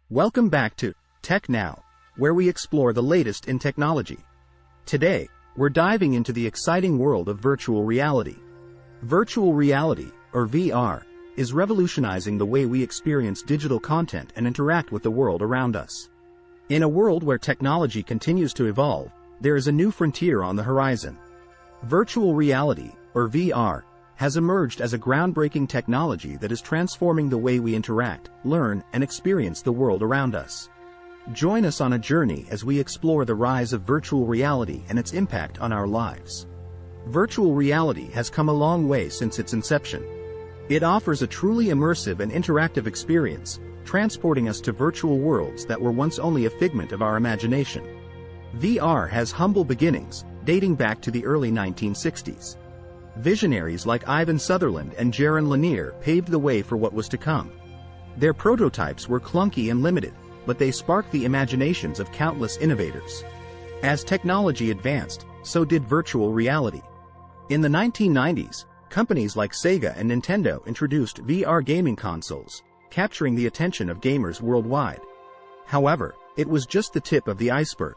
Welcome back to Tech Now, where we explore the latest in technology. Today, we're diving into the exciting world of virtual reality. Virtual reality, or VR, is revolutionizing the way we experience digital content and interact with the world around us. In a world where technology continues to evolve, there is a new frontier on the horizon. Virtual reality, or VR, has emerged as a groundbreaking technology that is transforming the way we interact, learn, and experience the world around us. Join us on a journey as we explore the rise of virtual reality and its impact on our lives. Virtual reality has come a long way since its inception. It offers a truly immersive and interactive experience, transporting us to virtual worlds that were once only a figment of our imagination. VR has humble beginnings, dating back to the early 1960s. Visionaries like Ivan Sutherland and Jaron Lanier paved the way for what was to come. Their prototypes were clunky and limited, but they sparked the imaginations of countless innovators. As technology advanced, so did virtual reality. In the 1990s, companies like Sega and Nintendo introduced VR gaming consoles, capturing the attention of gamers worldwide. However, it was just the tip of the iceberg.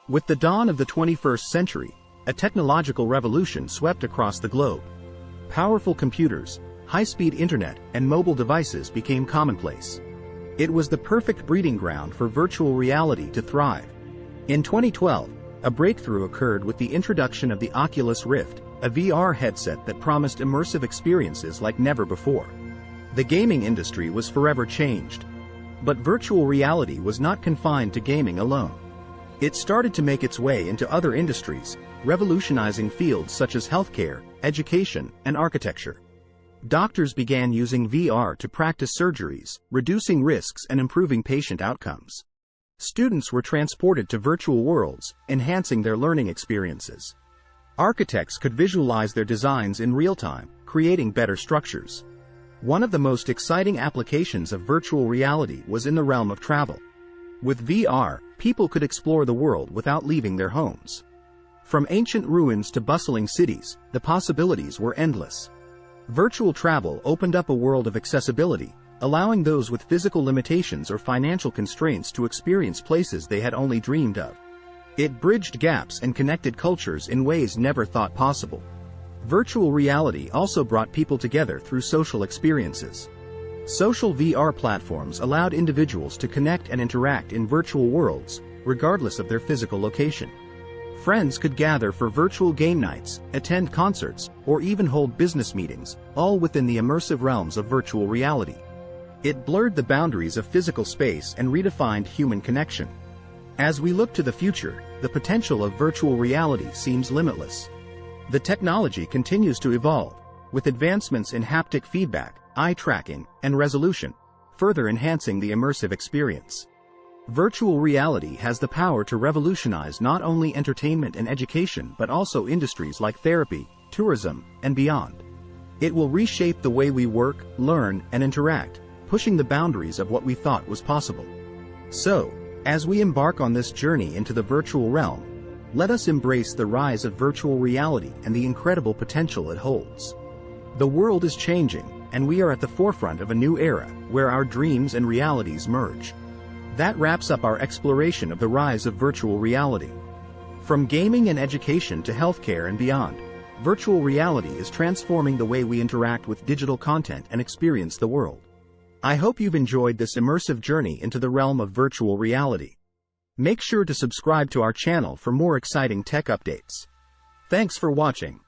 With the dawn of the 21st century, a technological revolution swept across the globe. Powerful computers, high-speed internet, and mobile devices became commonplace. It was the perfect breeding ground for virtual reality to thrive. In 2012, a breakthrough occurred with the introduction of the Oculus Rift, a VR headset that promised immersive experiences like never before. The gaming industry was forever changed. But virtual reality was not confined to gaming alone. It started to make its way into other industries, revolutionizing fields such as healthcare, education, and architecture. Doctors began using VR to practice surgeries, reducing risks and improving patient outcomes. Students were transported to virtual worlds, enhancing their learning experiences. Architects could visualize their designs in real time, creating better structures. One of the most exciting applications of virtual reality was in the realm of travel. With VR, people could explore the world without leaving their homes. From ancient ruins to bustling cities, the possibilities were endless. Virtual travel opened up a world of accessibility, allowing those with physical limitations or financial constraints to experience places they had only dreamed of. It bridged gaps and connected cultures in ways never thought possible. Virtual reality also brought people together through social experiences. Social VR platforms allowed individuals to connect and interact in virtual worlds, regardless of their physical location. Friends could gather for virtual game nights, attend concerts, or even hold business meetings, all within the immersive realms of virtual reality. It blurred the boundaries of physical space and redefined human connection. As we look to the future, the potential of virtual reality seems limitless. The technology continues to evolve, with advancements in haptic feedback, eye tracking, and resolution, further enhancing the immersive experience. Virtual reality has the power to revolutionize not only entertainment and education but also industries like therapy, tourism, and beyond. It will reshape the way we work, learn, and interact, pushing the boundaries of what we thought was possible. So, as we embark on this journey into the virtual realm, let us embrace the rise of virtual reality and the incredible potential it holds. The world is changing, and we are at the forefront of a new era, where our dreams and realities merge. That wraps up our exploration of the rise of virtual reality. From gaming and education to healthcare and beyond, virtual reality is transforming the way we interact with digital content and experience the world. I hope you've enjoyed this immersive journey into the realm of virtual reality. Make sure to subscribe to our channel for more exciting tech updates. Thanks for watching.